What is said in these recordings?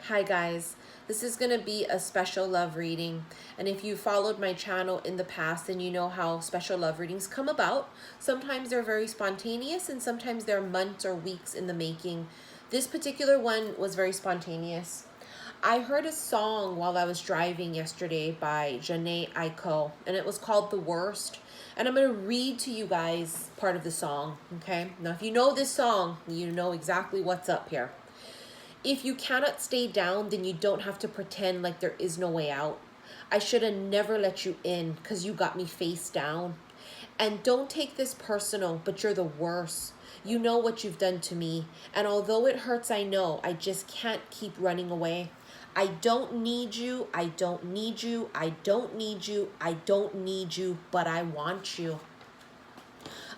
Hi guys, this is going to be a special love reading, and if you followed my channel in the past, then you know how special love readings come about. Sometimes they're very spontaneous and sometimes they're months or weeks in the making. This particular one was very spontaneous. I heard a song while I was driving yesterday by Janae Aiko, and it was called The Worst. And I'm going to read to you guys part of the song, okay? Now, if you know this song, you know exactly what's up here. If you cannot stay down, then you don't have to pretend like there is no way out. I should have never let you in because you got me face down. And don't take this personal, but you're the worst. You know what you've done to me. And although it hurts, I know, I just can't keep running away. I don't need you, I don't need you, I don't need you, I don't need you, but I want you.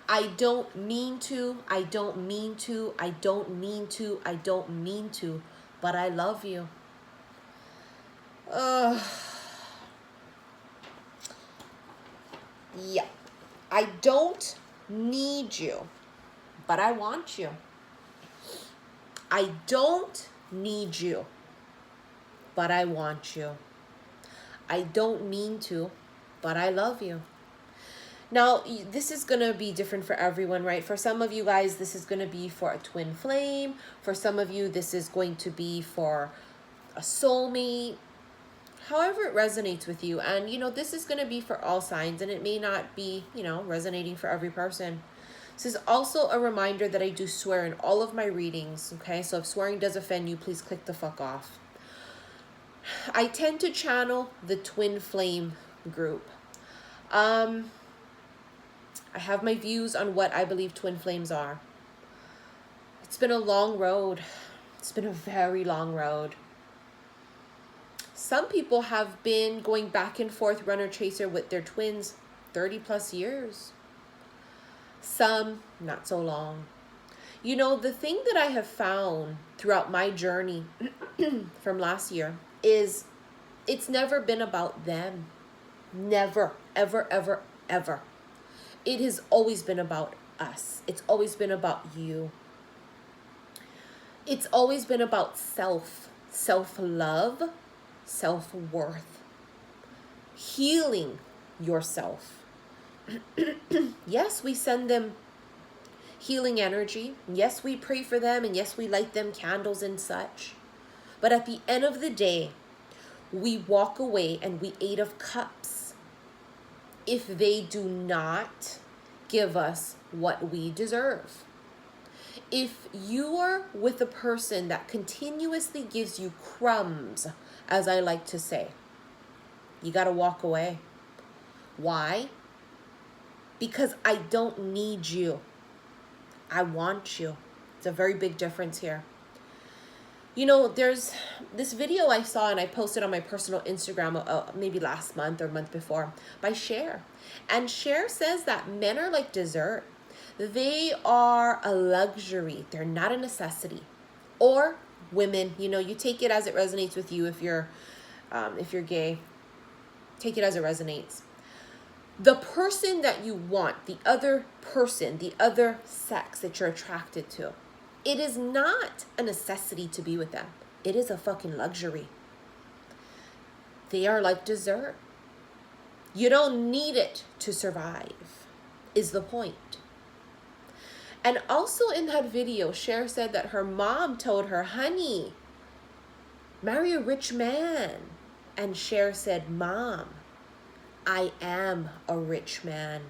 I don't mean to, I don't mean to, I don't mean to, I don't mean to, but I love you. Yeah. I don't need you, but I want you. I don't need you, but I want you. I don't mean to, but I love you. Now, this is going to be different for everyone, right? For some of you guys, this is going to be for a twin flame. For some of you, this is going to be for a soulmate. However it resonates with you. And, you know, this is going to be for all signs, and it may not be, you know, resonating for every person. This is also a reminder that I do swear in all of my readings, okay? So if swearing does offend you, please click the fuck off. I tend to channel the twin flame group. I have my views on what I believe twin flames are. It's been a long road. It's been a very long road. Some people have been going back and forth runner chaser with their twins 30 plus years. Some not so long. You know, the thing that I have found throughout my journey from last year is it's never been about them. Never, ever, ever, ever. It has always been about us. It's always been about you. It's always been about self-love, self-worth, healing yourself. Yes, we send them healing energy. Yes, we pray for them. And yes, we light them candles and such. But at the end of the day, we walk away and we 8 of cups if they do not give us what we deserve. If you are with a person that continuously gives you crumbs, as I like to say, you got to walk away. Why? Because I don't need you. I want you. It's a very big difference here. You know, there's this video I saw and I posted on my personal Instagram maybe last month or month before by Cher. And Cher says that men are like dessert. They are a luxury. They're not a necessity. Or women, you know, you take it as it resonates with you if you're gay. Take it as it resonates. The person that you want, the other person, the other sex that you're attracted to, it is not a necessity to be with them. It is a fucking luxury. They are like dessert. You don't need it to survive, is the point. And also in that video, Cher said that her mom told her, honey, marry a rich man. And Cher said, Mom, I am a rich man.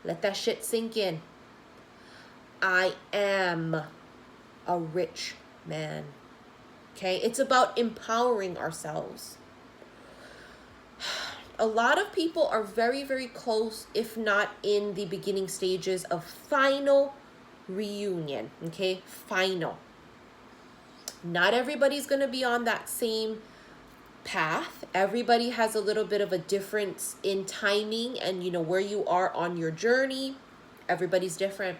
Let that shit sink in. I am a rich man. Okay? It's about empowering ourselves. A lot of people are very, very close, if not in the beginning stages of final reunion. Okay? Final. Not everybody's going to be on that same path. Everybody has a little bit of a difference in timing and, you know, where you are on your journey. Everybody's different.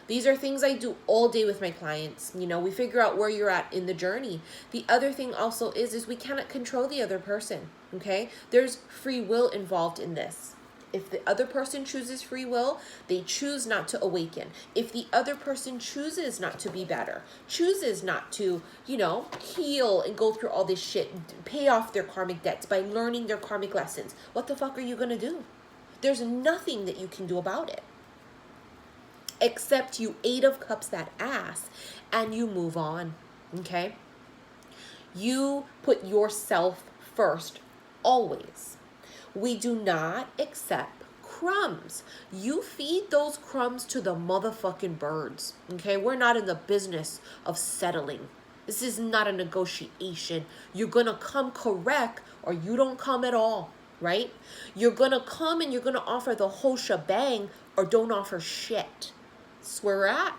These are things I do all day with my clients. You know, we figure out where you're at in the journey. The other thing also is we cannot control the other person, okay? There's free will involved in this. If the other person chooses free will, they choose not to awaken. If the other person chooses not to be better, chooses not to, you know, heal and go through all this shit, pay off their karmic debts by learning their karmic lessons, what the fuck are you gonna do? There's nothing that you can do about it. Except you 8 of Cups that ass and you move on, okay? You put yourself first, always. We do not accept crumbs. You feed those crumbs to the motherfucking birds, okay? We're not in the business of settling. This is not a negotiation. You're gonna come correct or you don't come at all, right? You're gonna come and you're gonna offer the whole shebang or don't offer shit. That's where we're at.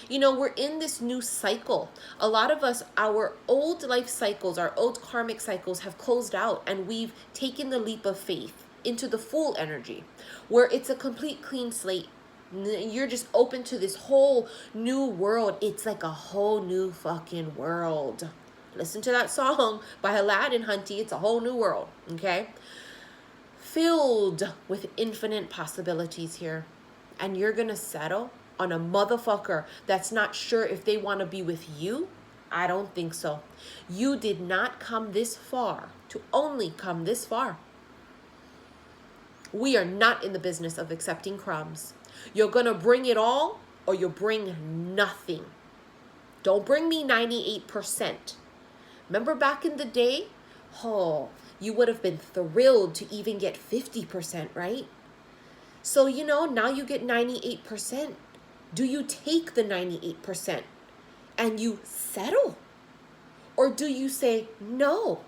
You know, we're in this new cycle. A lot of us, our old life cycles, our old karmic cycles have closed out and we've taken the leap of faith into the Fool energy, where it's a complete clean slate. You're just open to this whole new world. It's like a whole new fucking world. Listen to that song by Aladdin, Hunty. It's a whole new world, okay? Filled with infinite possibilities here. And you're gonna settle on a motherfucker that's not sure if they want to be with you? I don't think so. You did not come this far to only come this far. We are not in the business of accepting crumbs. You're going to bring it all or you'll bring nothing. Don't bring me 98%. Remember back in the day? Oh, you would have been thrilled to even get 50%, right? So, you know, now you get 98%. Do you take the 98% and you settle? Or do you say, no,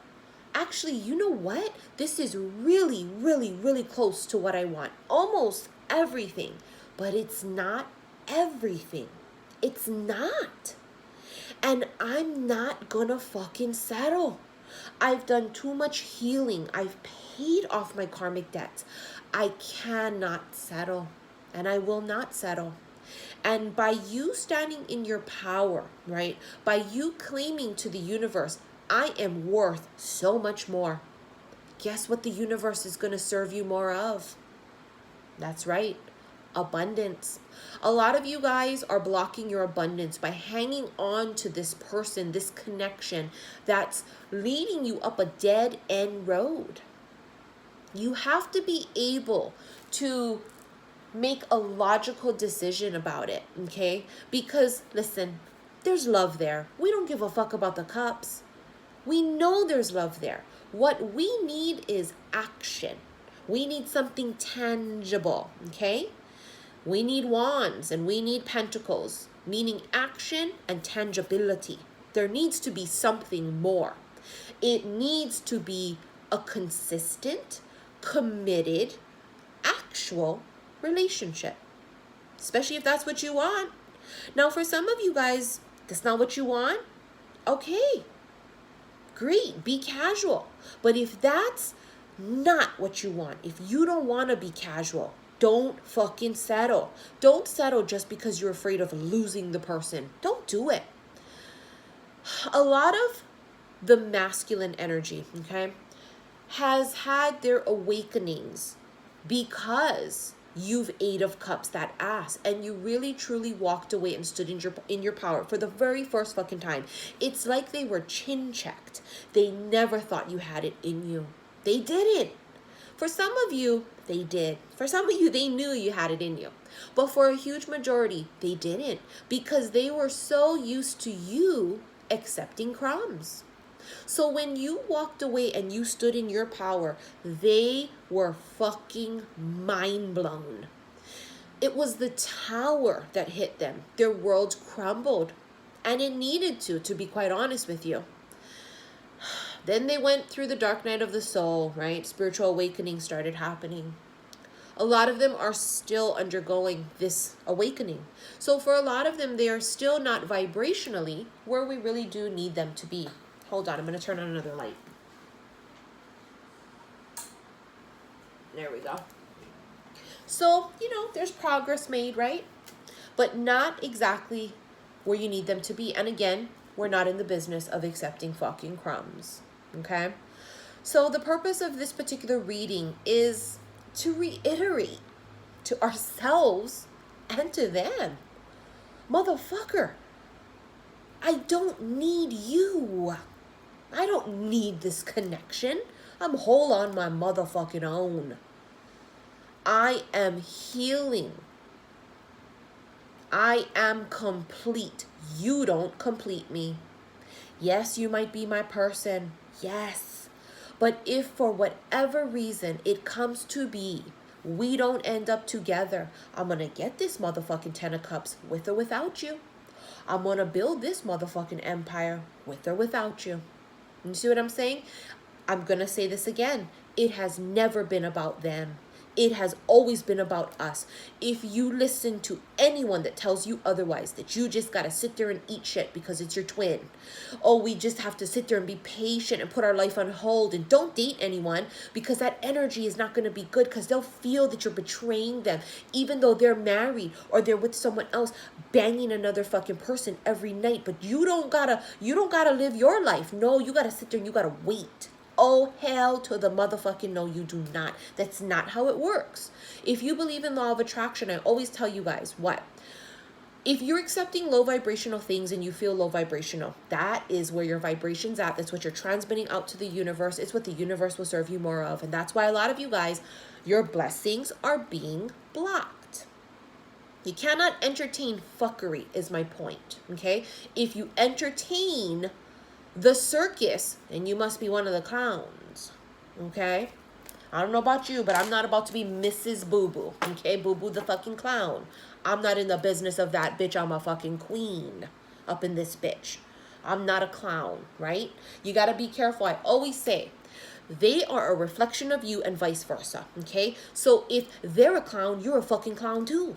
actually, you know what? This is really, really, really close to what I want. Almost everything, but it's not everything. It's not. And I'm not gonna fucking settle. I've done too much healing. I've paid off my karmic debts. I cannot settle, and I will not settle. And by you standing in your power, right? By you claiming to the universe, I am worth so much more. Guess what the universe is going to serve you more of? That's right. Abundance. A lot of you guys are blocking your abundance by hanging on to this person, this connection that's leading you up a dead end road. You have to be able to make a logical decision about it, okay? Because, listen, there's love there. We don't give a fuck about the cups. We know there's love there. What we need is action. We need something tangible, okay? We need wands and we need pentacles, meaning action and tangibility. There needs to be something more. It needs to be a consistent, committed, actual relationship, especially if that's what you want. Now, for some of you guys, that's not what you want. Okay, great, be casual. But if that's not what you want, if you don't want to be casual, don't fucking settle. Don't settle just because you're afraid of losing the person. Don't do it. A lot of the masculine energy, okay, has had their awakenings because you've 8 of Cups that ass and you really truly walked away and stood in your power for the very first fucking time. It's like they were chin checked. They never thought you had it in you. They didn't. For some of you, they did. For some of you, they knew you had it in you. But for a huge majority, they didn't, because they were so used to you accepting crumbs. So when you walked away and you stood in your power, they were fucking mind blown. It was the tower that hit them. Their worlds crumbled. And it needed to be quite honest with you. Then they went through the dark night of the soul, right? Spiritual awakening started happening. A lot of them are still undergoing this awakening. So for a lot of them, they are still not vibrationally where we really do need them to be. Hold on, I'm going to turn on another light. There we go. So, you know, there's progress made, right? But not exactly where you need them to be. And again, we're not in the business of accepting fucking crumbs, okay? So the purpose of this particular reading is to reiterate to ourselves and to them, motherfucker, I don't need you. I don't need this connection. I'm whole on my motherfucking own. I am healing. I am complete. You don't complete me. Yes, you might be my person. Yes. But if for whatever reason it comes to be, we don't end up together, I'm going to get this motherfucking 10 of cups with or without you. I'm going to build this motherfucking empire with or without you. You see what I'm saying? I'm going to say this again. It has never been about them. It has always been about us. If you listen to anyone that tells you otherwise, that you just got to sit there and eat shit because it's your twin. Oh, we just have to sit there and be patient and put our life on hold and don't date anyone because that energy is not going to be good because they'll feel that you're betraying them even though they're married or they're with someone else banging another fucking person every night. But you don't gotta live your life. No, you got to sit there and you got to wait. Oh, hell to the motherfucking no, you do not. That's not how it works. If you believe in law of attraction, I always tell you guys what? If you're accepting low vibrational things and you feel low vibrational, that is where your vibration's at. That's what you're transmitting out to the universe. It's what the universe will serve you more of. And that's why a lot of you guys, your blessings are being blocked. You cannot entertain fuckery is my point, okay? If you entertain the circus, and you must be one of the clowns, okay? I don't know about you, but I'm not about to be Mrs. Boo-Boo, okay? Boo-Boo the fucking clown. I'm not in the business of that, bitch. I'm a fucking queen up in this bitch. I'm not a clown, right? You got to be careful. I always say, they are a reflection of you and vice versa, okay? So if they're a clown, you're a fucking clown too.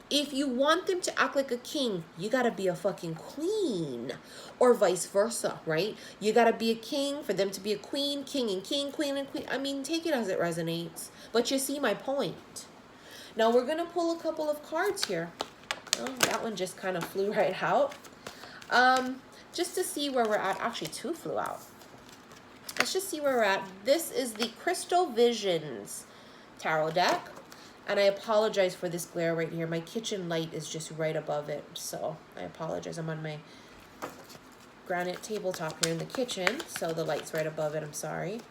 If you want them to act like a king, you got to be a fucking queen or vice versa, right? You got to be a king for them to be a queen, king and king, queen and queen. I mean, take it as it resonates. But you see my point. Now we're going to pull a couple of cards here. Oh, that one just kind of flew right out. Just to see where we're at. Actually, two flew out. Let's just see where we're at. This is the Crystal Visions tarot deck. And I apologize for this glare right here. My kitchen light is just right above it. So I apologize. I'm on my granite tabletop here in the kitchen. So the light's right above it. I'm sorry.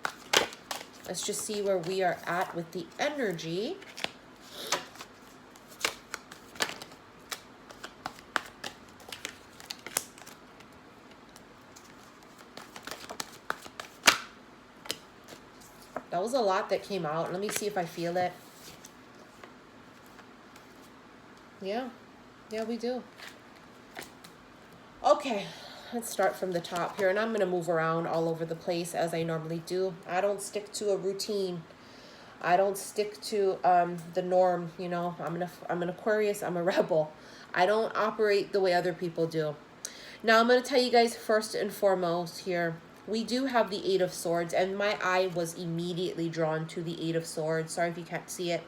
Let's just see where we are at with the energy. That was a lot that came out. Let me see if I feel it. Yeah, we do. Okay, let's start from the top here. And I'm going to move around all over the place as I normally do. I don't stick to a routine. I don't stick to the norm, you know. I'm an Aquarius. I'm a rebel. I don't operate the way other people do. Now, I'm going to tell you guys first and foremost here. We do have the Eight of Swords. And my eye was immediately drawn to the Eight of Swords. Sorry if you can't see it.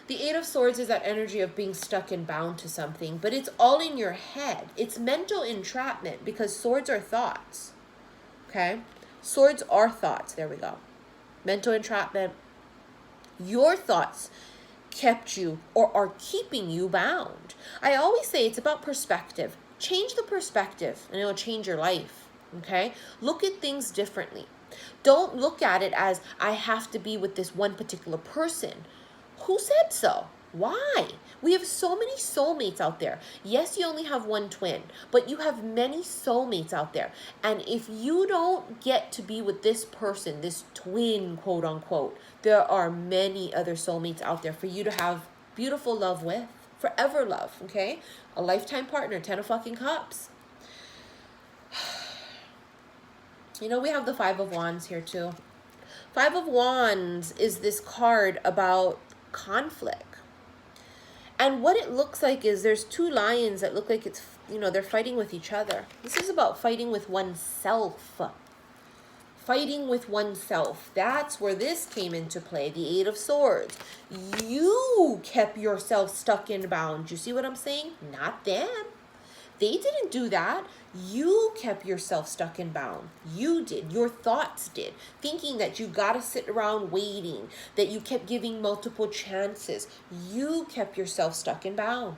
The Eight of Swords is that energy of being stuck and bound to something, but it's all in your head. It's mental entrapment because swords are thoughts, okay? Swords are thoughts. There we go. Mental entrapment. Your thoughts kept you or are keeping you bound. I always say it's about perspective. Change the perspective and it'll change your life, okay? Look at things differently. Don't look at it as I have to be with this one particular person. Who said so? Why? We have so many soulmates out there. Yes, you only have one twin, but you have many soulmates out there. And if you don't get to be with this person, this twin, quote unquote, there are many other soulmates out there for you to have beautiful love with. Forever love, okay? A lifetime partner, 10 of fucking cups. You know, we have the Five of Wands here too. Five of Wands is this card about conflict, and what it looks like is there's two lions that look like it's, you know, they're fighting with each other. This is about fighting with oneself. Fighting with oneself. That's where this came into play. The Eight of Swords. You kept yourself stuck and bound. You see what I'm saying? Not them. They didn't do that. You kept yourself stuck and bound. You did. Your thoughts did. Thinking that you got to sit around waiting, that you kept giving multiple chances. You kept yourself stuck and bound.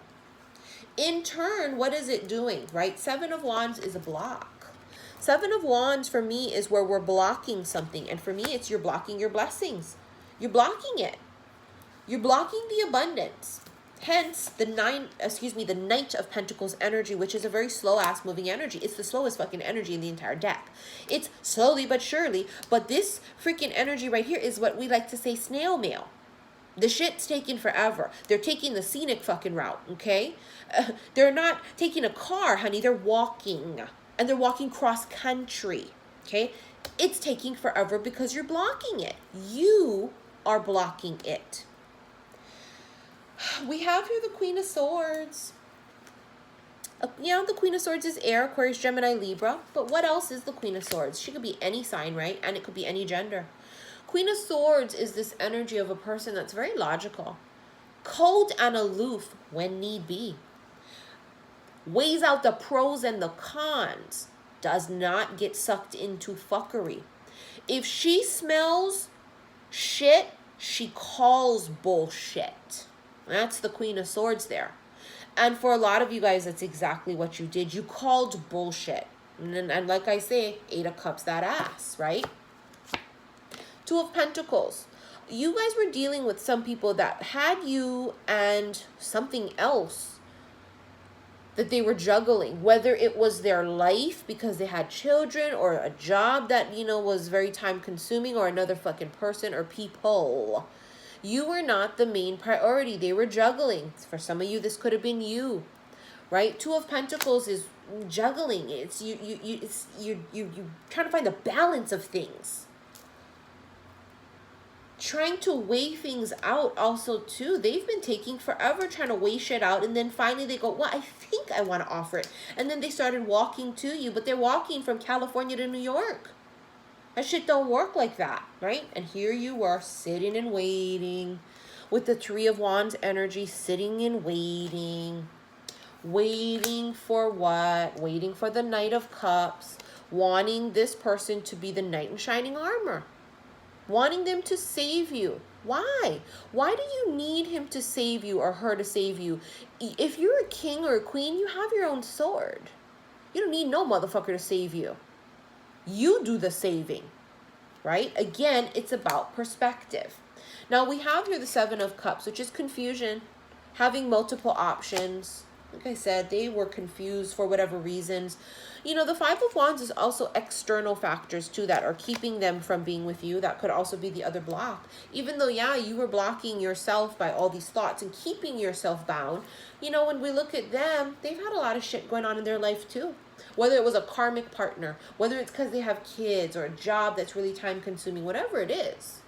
In turn, what is it doing, right? Seven of Wands is a block. Seven of Wands for me is where we're blocking something. And for me, it's you're blocking your blessings. You're blocking it. You're blocking the abundance. Hence, the Knight of Pentacles energy, which is a very slow-ass moving energy. It's the slowest fucking energy in the entire deck. It's slowly but surely, but this freaking energy right here is what we like to say snail mail. The shit's taking forever. They're taking the scenic fucking route, okay? They're not taking a car, honey. They're walking. And they're walking cross-country, okay? It's taking forever because you're blocking it. You are blocking it. We have here the Queen of Swords. The Queen of Swords is air, Aquarius, Gemini, Libra. But what else is the Queen of Swords? She could be any sign, right? And it could be any gender. Queen of Swords is this energy of a person that's very logical. Cold and aloof when need be. Weighs out the pros and the cons. Does not get sucked into fuckery. If she smells shit, she calls bullshit. That's the Queen of Swords there. And for a lot of you guys, that's exactly what you did. You called bullshit. And like I say, 8 of Cups that ass, right? 2 of Pentacles. You guys were dealing with some people that had you and something else that they were juggling. Whether it was their life because they had children, or a job that, was very time consuming, or another fucking person or people. You were not the main priority. They were juggling. For some of you, this could have been you, right? 2 of Pentacles is juggling. It's you trying to find the balance of things. Trying to weigh things out also too. They've been taking forever trying to weigh shit out, and then finally they go, well, I think I want to offer it. And then they started walking to you, but they're walking from California to New York. That shit don't work like that, right? And here you are sitting and waiting with the 3 of Wands energy, sitting and waiting. Waiting for what? Waiting for the Knight of Cups, wanting this person to be the knight in shining armor. Wanting them to save you. Why? Why do you need him to save you or her to save you? If you're a king or a queen, you have your own sword. You don't need no motherfucker to save you. You do the saving, right? Again, it's about perspective. Now, we have here the 7 of Cups, which is confusion, having multiple options. Like I said, they were confused for whatever reasons. The 5 of Wands is also external factors too that are keeping them from being with you. That could also be the other block. Even though, yeah, you were blocking yourself by all these thoughts and keeping yourself bound. When we look at them, they've had a lot of shit going on in their life too. Whether it was a karmic partner, whether it's because they have kids or a job that's really time consuming, whatever it is.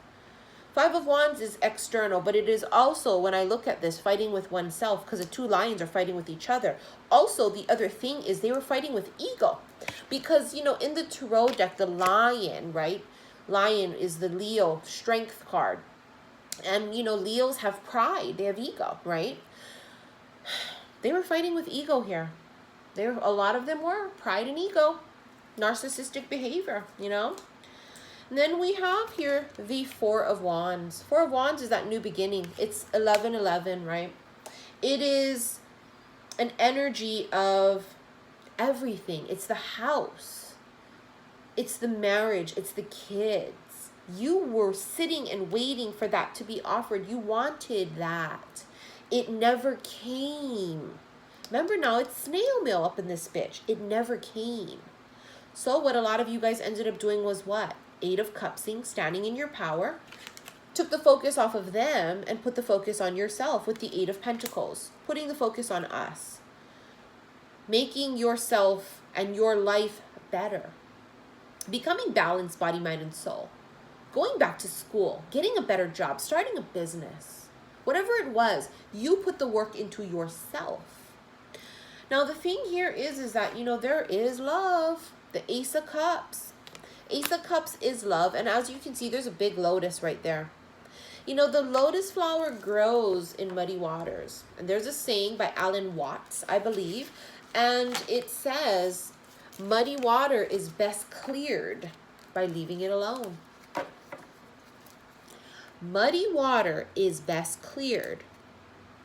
5 of Wands is external, but it is also, when I look at this, fighting with oneself, because the 2 lions are fighting with each other. Also, the other thing is they were fighting with ego. Because, in the tarot deck, the lion, right? Lion is the Leo strength card. And, Leos have pride. They have ego, right? They were fighting with ego here. A lot of them were. Pride and ego. Narcissistic behavior, And then we have here the 4 of Wands. 4 of Wands is that new beginning. It's 11-11, right? It is an energy of everything. It's the house. It's the marriage. It's the kids. You were sitting and waiting for that to be offered. You wanted that. It never came. Remember now, it's snail mail up in this bitch. It never came. So what a lot of you guys ended up doing was what? 8 of Cups, standing in your power. Took the focus off of them and put the focus on yourself with the 8 of Pentacles. Putting the focus on us. Making yourself and your life better. Becoming balanced body, mind, and soul. Going back to school. Getting a better job. Starting a business. Whatever it was, you put the work into yourself. Now the thing here is that, there is love. The Ace of Cups. Ace of Cups is love. And as you can see, there's a big lotus right there. The lotus flower grows in muddy waters. And there's a saying by Alan Watts, I believe. And it says, muddy water is best cleared by leaving it alone. Muddy water is best cleared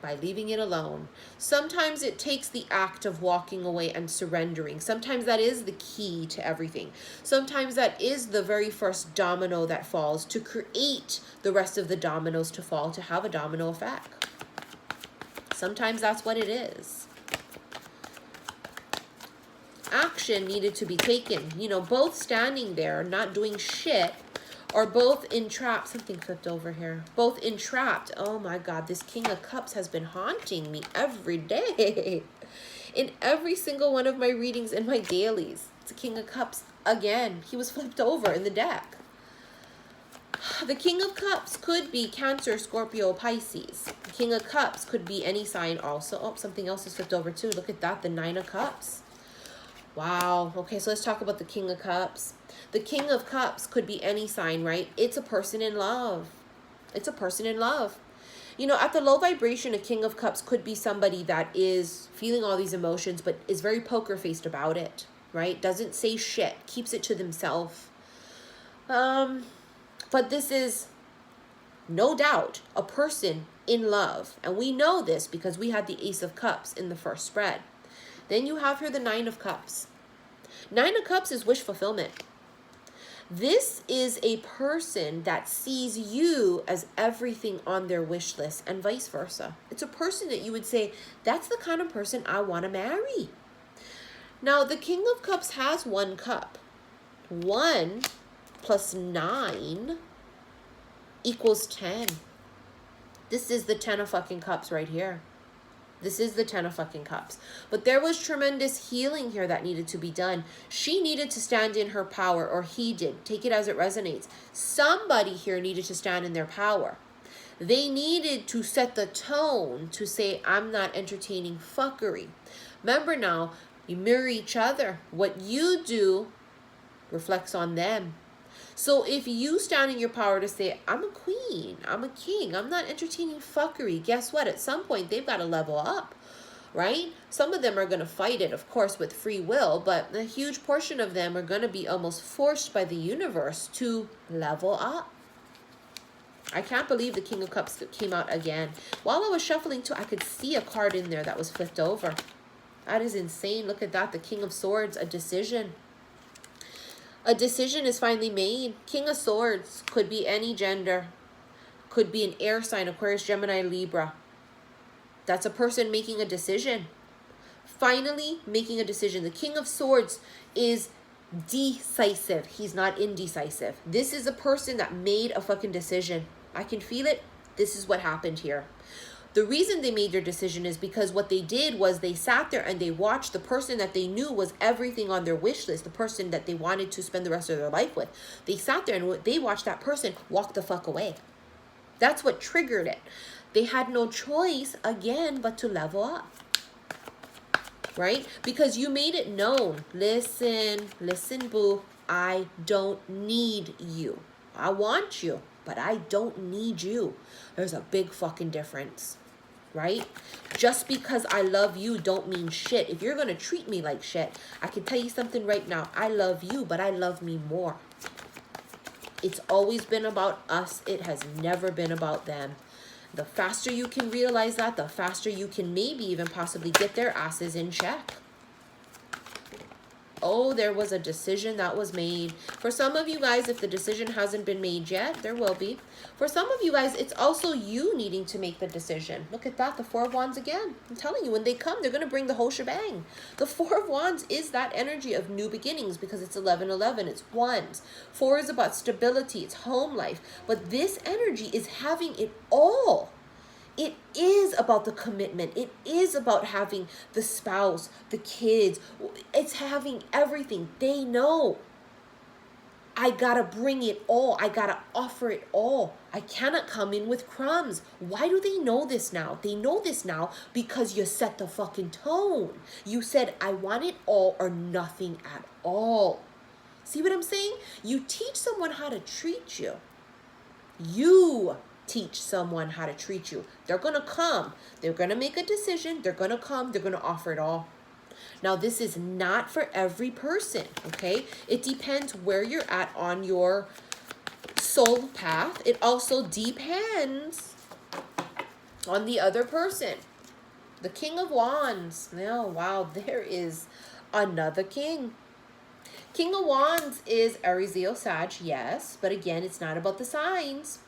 by leaving it alone. Sometimes it takes the act of walking away and surrendering. Sometimes that is the key to everything. Sometimes that is the very first domino that falls to create the rest of the dominoes to fall, to have a domino effect. Sometimes that's what it is. Action needed to be taken. You know, both standing there, not doing shit, or both entrapped. Something flipped over here. Both entrapped. Oh my God, this King of Cups has been haunting me every day. In every single one of my readings in my dailies. It's a King of Cups again. He was flipped over in the deck. The King of Cups could be Cancer, Scorpio, Pisces. The King of Cups could be any sign also. Oh, something else is flipped over too. Look at that, the Nine of Cups. Wow. Okay, so let's talk about the King of Cups. The King of Cups could be any sign, right? It's a person in love. It's a person in love. You know, at the low vibration, a King of Cups could be somebody that is feeling all these emotions, but is very poker-faced about it, right? Doesn't say shit, keeps it to themselves. But this is no doubt a person in love. And we know this because we had the Ace of Cups in the first spread. Then you have here the Nine of Cups. Nine of Cups is wish fulfillment. This is a person that sees you as everything on their wish list and vice versa. It's a person that you would say, that's the kind of person I want to marry. Now, the King of Cups has one cup. 1 plus 9 equals 10. This is the 10 of fucking cups right here. This is the 10 of fucking cups. But there was tremendous healing here that needed to be done. She needed to stand in her power, or he did. Take it as it resonates. Somebody here needed to stand in their power. They needed to set the tone to say, I'm not entertaining fuckery. Remember now, you mirror each other. What you do reflects on them. So if you stand in your power to say, I'm a queen, I'm a king, I'm not entertaining fuckery, guess what? At some point, they've got to level up, right? Some of them are going to fight it, of course, with free will, but a huge portion of them are going to be almost forced by the universe to level up. I can't believe the King of Cups came out again. While I was shuffling too, I could see a card in there that was flipped over. That is insane. Look at that. The King of Swords, a decision. A decision is finally made. King of Swords could be any gender. Could be an air sign, Aquarius, Gemini, Libra. That's a person making a decision. Finally making a decision. The King of Swords is decisive. He's not indecisive. This is a person that made a fucking decision. I can feel it. This is what happened here. The reason they made their decision is because what they did was they sat there and they watched the person that they knew was everything on their wish list, the person that they wanted to spend the rest of their life with. They sat there and they watched that person walk the fuck away. That's what triggered it. They had no choice, again, but to level up. Right? Because you made it known. Listen, boo. I don't need you. I want you, but I don't need you. There's a big fucking difference. Right? Just because I love you don't mean shit. If you're going to treat me like shit, I can tell you something right now. I love you, but I love me more. It's always been about us. It has never been about them. The faster you can realize that, the faster you can maybe even possibly get their asses in check. Oh, there was a decision that was made. For some of you guys, if the decision hasn't been made yet, there will be. For some of you guys, it's also you needing to make the decision. Look at that, the Four of Wands again. I'm telling you, when they come, they're going to bring the whole shebang. The Four of Wands is that energy of new beginnings because it's 11-11. It's wands. 4 is about stability. It's home life. But this energy is having it all. It is about the commitment. It is about having the spouse, the kids. It's having everything. They know. I gotta bring it all. I gotta offer it all. I cannot come in with crumbs. Why do they know this now? They know this now because you set the fucking tone. You said, I want it all or nothing at all. See what I'm saying? You teach someone how to treat you. You teach someone how to treat you. They're going to come. They're going to make a decision. They're going to come. They're going to offer it all. Now, this is not for every person, okay? It depends where you're at on your soul path. It also depends on the other person. The King of Wands. Oh, wow, there is another king. King of Wands is Aries, Leo, Sag, yes, but again, it's not about the signs.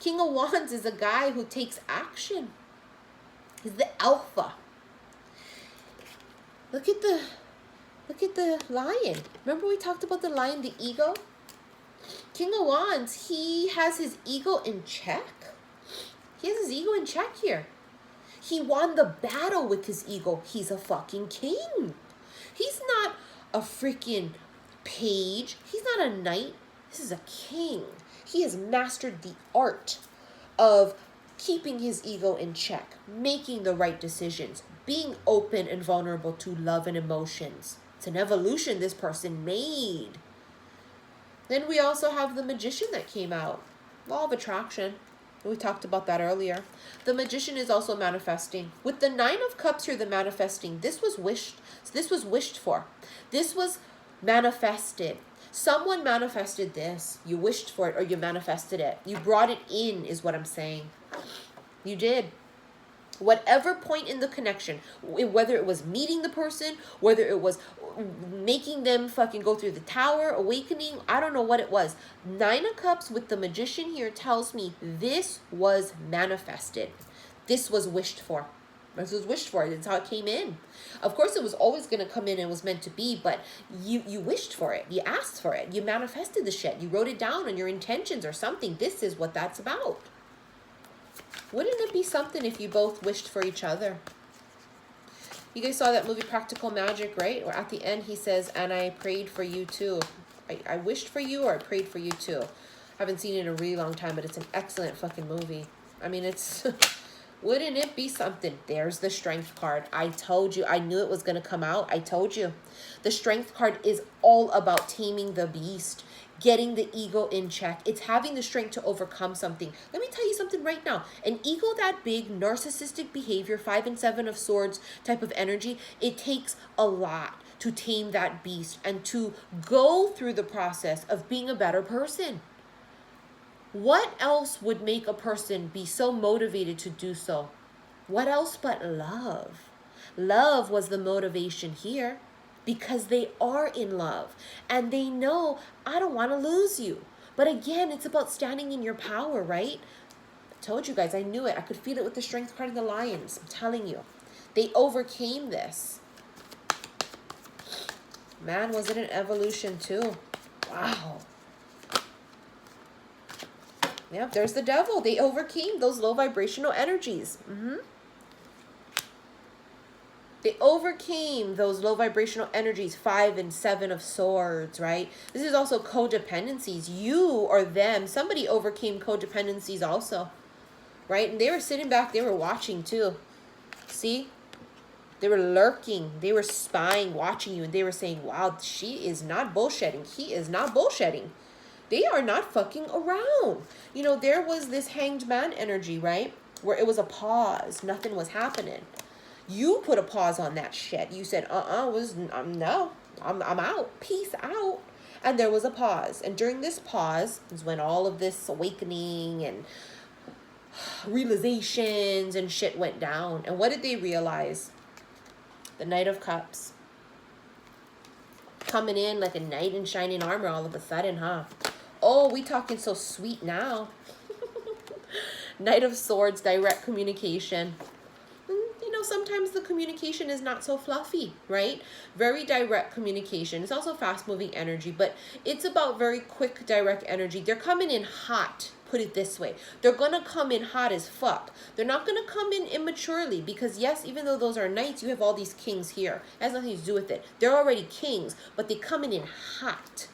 King of Wands is a guy who takes action. He's the alpha. Look at the lion. Remember we talked about the lion, the ego? King of Wands, he has his ego in check. He has his ego in check here. He won the battle with his ego. He's a fucking king. He's not a freaking page. He's not a knight. This is a king. He has mastered the art of keeping his ego in check, making the right decisions, being open and vulnerable to love and emotions. It's an evolution this person made. Then we also have the Magician that came out. Law of attraction. We talked about that earlier. The Magician is also manifesting. With the Nine of Cups here, the manifesting, this was wished. This was wished for. This was manifested. Someone manifested this. You wished for it or you manifested it. You brought it in is what I'm saying. You did. Whatever point in the connection, whether it was meeting the person, whether it was making them fucking go through the tower, awakening, I don't know what it was. Nine of Cups with the Magician here tells me this was manifested. This was wished for. This was wished for. That's how it came in. Of course, it was always going to come in and was meant to be, but you wished for it. You asked for it. You manifested the shit. You wrote it down on your intentions or something. This is what that's about. Wouldn't it be something if you both wished for each other? You guys saw that movie Practical Magic, right? Where at the end he says, and I prayed for you too. I wished for you or I prayed for you too. I haven't seen it in a really long time, but it's an excellent fucking movie. I mean, it's... Wouldn't it be something? There's the Strength card. I told you. I knew it was going to come out. I told you. The Strength card is all about taming the beast. Getting the ego in check. It's having the strength to overcome something. Let me tell you something right now. An ego that big, narcissistic behavior, 5 and 7 of swords type of energy, it takes a lot to tame that beast and to go through the process of being a better person. What else would make a person be so motivated to do so? What else but love? Love was the motivation here. Because they are in love and they know, I don't want to lose you. But again, it's about standing in your power, right? I told you guys, I knew it. I could feel it with the Strength card of the Lions. I'm telling you. They overcame this. Man, was it an evolution too? Wow. Yeah, there's the Devil. They overcame those low vibrational energies. They overcame those low vibrational energies, 5 and 7 of swords, right? This is also codependencies. You or them, somebody overcame codependencies also, right? And they were sitting back, they were watching too. See? They were lurking. They were spying, watching you, and they were saying, wow, she is not bullshitting. He is not bullshitting. They are not fucking around. You know, there was this Hanged Man energy, right? Where it was a pause. Nothing was happening. You put a pause on that shit. You said, no, I'm out. Peace out. And there was a pause. And during this pause is when all of this awakening and realizations and shit went down. And what did they realize? The Knight of Cups. Coming in like a knight in shining armor all of a sudden, huh? Oh, we talking so sweet now. Knight of Swords, direct communication. You know, sometimes the communication is not so fluffy, right? Very direct communication. It's also fast-moving energy, but it's about very quick, direct energy. They're coming in hot, put it this way. They're going to come in hot as fuck. They're not going to come in immaturely because, yes, even though those are knights, you have all these kings here. It has nothing to do with it. They're already kings, but they're coming in hot.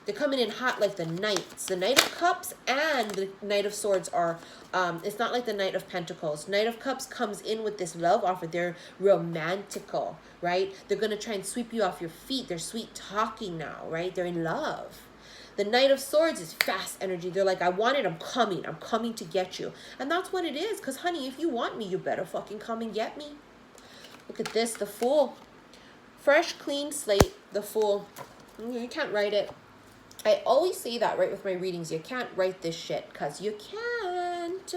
They're coming in hot like the Knights. The Knight of Cups and the Knight of Swords are, it's not like the Knight of Pentacles. Knight of Cups comes in with this love offer. They're romantical, right? They're going to try and sweep you off your feet. They're sweet talking now, right? They're in love. The Knight of Swords is fast energy. They're like, I want it, I'm coming to get you. And that's what it is. Because, honey, if you want me, you better fucking come and get me. Look at this, the Fool. Fresh, clean slate, the Fool. You can't write it. I always say that, right, with my readings. You can't write this shit, because you can't.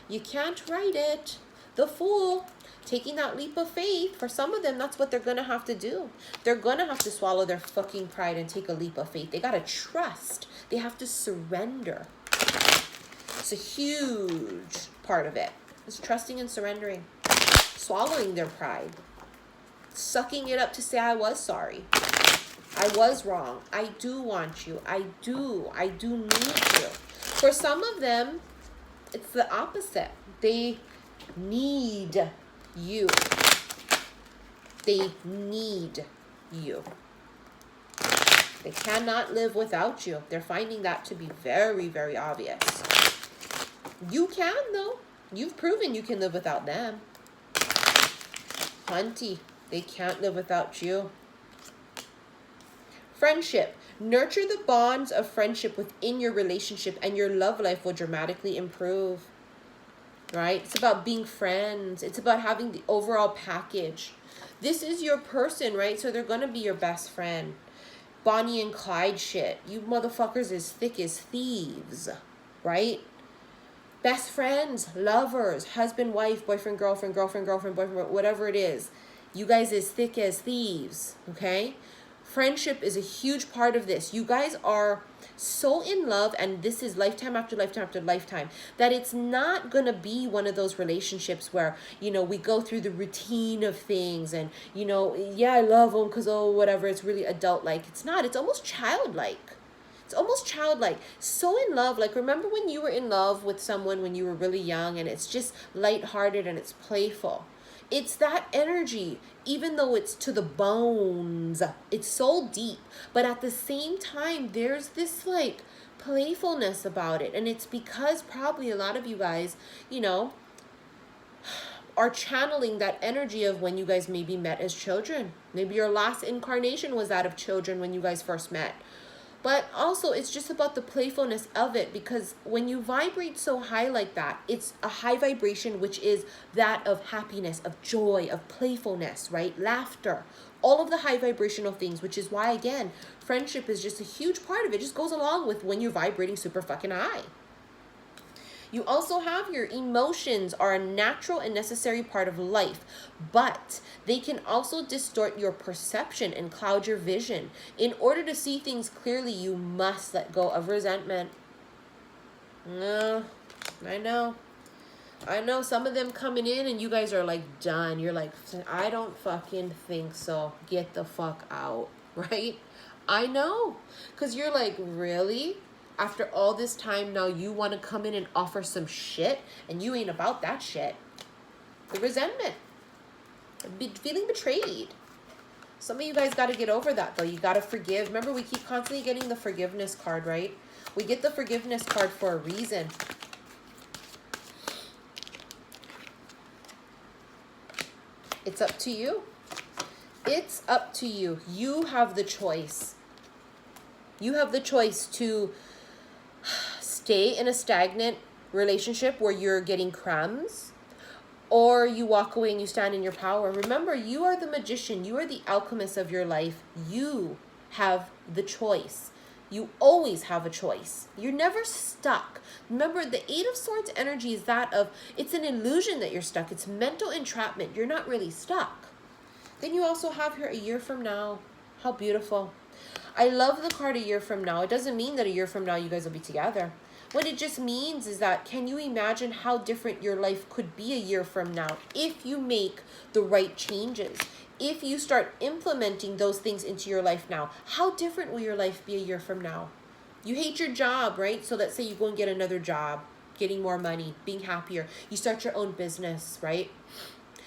You can't write it. The Fool. Taking that leap of faith. For some of them, that's what they're going to have to do. They're going to have to swallow their fucking pride and take a leap of faith. They got to trust. They have to surrender. It's a huge part of it. It's trusting and surrendering. Swallowing their pride. Sucking it up to say, I was sorry. I was wrong. I do want you. I do need you. For some of them, it's the opposite. They need you. They need you. They cannot live without you. They're finding that to be very, very obvious. You can, though. You've proven you can live without them. Hunty, they can't live without you. Friendship. Nurture the bonds of friendship within your relationship and your love life will dramatically improve. Right? It's about being friends. It's about having the overall package. This is your person, right? So they're going to be your best friend. Bonnie and Clyde shit. You motherfuckers as thick as thieves. Right? Best friends, lovers, husband, wife, boyfriend, girlfriend, boyfriend, whatever it is. You guys as thick as thieves. Okay? Friendship is a huge part of this. You guys are so in love, and this is lifetime after lifetime after lifetime, that it's not going to be one of those relationships where, you know, we go through the routine of things and, you know, yeah, I love them because, oh, whatever, it's really adult-like. It's not. It's almost childlike. It's almost childlike. So in love. Like, remember when you were in love with someone when you were really young and it's just lighthearted and it's playful? It's that energy, even though it's to the bones. It's so deep. But at the same time, there's this like playfulness about it. And it's because probably a lot of you guys, you know, are channeling that energy of when you guys maybe met as children. Maybe your last incarnation was that of children when you guys first met. But also, it's just about the playfulness of it, because when you vibrate so high like that, it's a high vibration, which is that of happiness, of joy, of playfulness, right? Laughter, all of the high vibrational things, which is why, again, friendship is just a huge part of it. It just goes along with when you're vibrating super fucking high. You also have your emotions are a natural and necessary part of life, but they can also distort your perception and cloud your vision. In order to see things clearly, you must let go of resentment. No, I know. I know some of them coming in and you guys are like done. You're like, I don't fucking think so. Get the fuck out, right? I know. Because you're like, really? After all this time, now you want to come in and offer some shit, and you ain't about that shit. The resentment. Feeling betrayed. Some of you guys got to get over that, though. You got to forgive. Remember, we keep constantly getting the forgiveness card, right? We get the forgiveness card for a reason. It's up to you. It's up to you. You have the choice. You have the choice to stay in a stagnant relationship where you're getting crumbs, or you walk away and you stand in your power. Remember, you are the magician. You are the alchemist of your life. You have the choice. You always have a choice. You're never stuck. Remember, the Eight of Swords energy is that of, it's an illusion that you're stuck. It's mental entrapment. You're not really stuck. Then you also have here a year from now. How beautiful. I love the card a year from now. It doesn't mean that a year from now you guys will be together. What it just means is that, can you imagine how different your life could be a year from now if you make the right changes? If you start implementing those things into your life now, how different will your life be a year from now? You hate your job, right? So let's say you go and get another job, getting more money, being happier. You start your own business, right?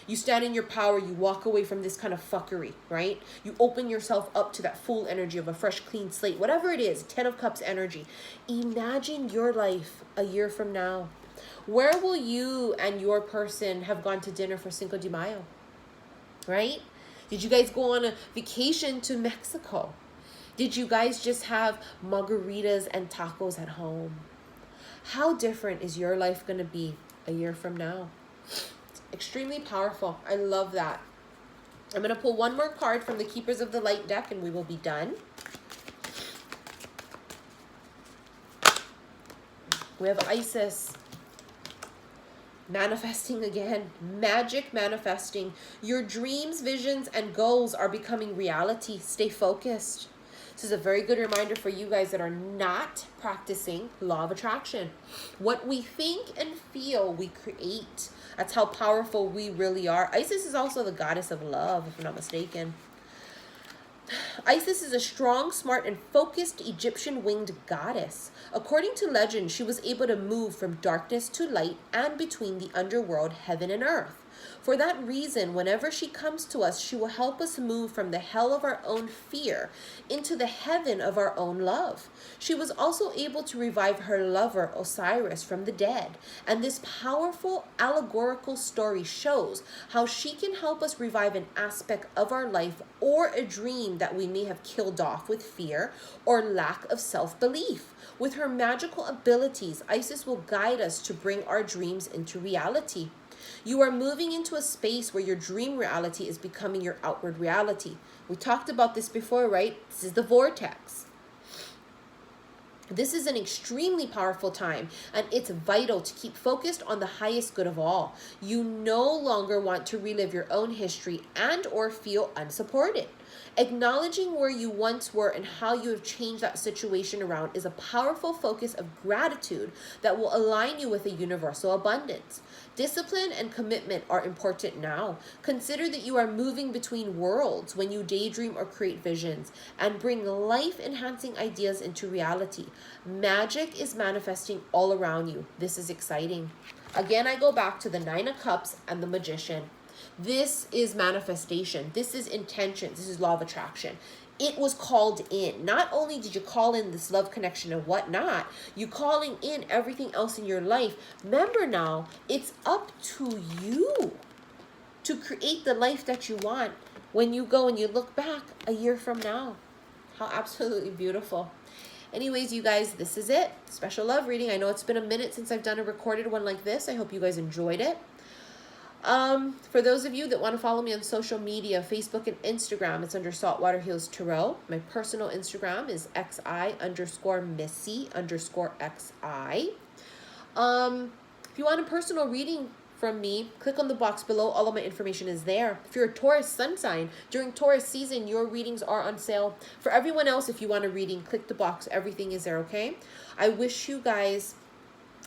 You stand in your power, you walk away from this kind of fuckery, right? You open yourself up to that full energy of a fresh, clean slate, whatever it is, 10 of Cups energy. Imagine your life a year from now. Where will you and your person have gone to dinner for Cinco de Mayo, right? Did you guys go on a vacation to Mexico? Did you guys just have margaritas and tacos at home? How different is your life going to be a year from now? Extremely powerful. I love that. I'm going to pull one more card from the Keepers of the Light deck and we will be done. We have Isis. Manifesting again. Magic manifesting. Your dreams, visions, and goals are becoming reality. Stay focused. This is a very good reminder for you guys that are not practicing law of attraction. What we think and feel, we create. That's how powerful we really are. Isis is also the goddess of love, if I'm not mistaken. Isis is a strong, smart, and focused Egyptian winged goddess. According to legend, she was able to move from darkness to light and between the underworld, heaven, and earth. For that reason, whenever she comes to us, she will help us move from the hell of our own fear into the heaven of our own love. She was also able to revive her lover, Osiris, from the dead. And this powerful allegorical story shows how she can help us revive an aspect of our life or a dream that we may have killed off with fear or lack of self-belief. With her magical abilities, Isis will guide us to bring our dreams into reality. You are moving into a space where your dream reality is becoming your outward reality. We talked about this before, right? This is the vortex. This is an extremely powerful time, and it's vital to keep focused on the highest good of all. You no longer want to relive your own history and or feel unsupported. Acknowledging where you once were and how you have changed that situation around is a powerful focus of gratitude that will align you with a universal abundance. Discipline and commitment are important now. Consider that you are moving between worlds when you daydream or create visions and bring life-enhancing ideas into reality. Magic is manifesting all around you. This is exciting. Again, I go back to the Nine of Cups and the Magician. This is manifestation. This is intention. This is law of attraction. It was called in. Not only did you call in this love connection and whatnot, you calling in everything else in your life. Remember now, it's up to you to create the life that you want when you go and you look back a year from now. How absolutely beautiful. Anyways, you guys, this is it. Special love reading. I know it's been a minute since I've done a recorded one like this. I hope you guys enjoyed it. For those of you that want to follow me on social media, Facebook and Instagram, it's under Saltwater Heals Tarot. My personal Instagram is xi_missy_xi. If you want a personal reading from me, click on the box below. All of my information is there. If you're a Taurus sun sign, during Taurus season, your readings are on sale. For everyone else, if you want a reading, click the box. Everything is there, okay? I wish you guys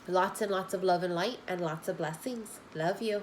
lots and lots of love and light and lots of blessings. Love you.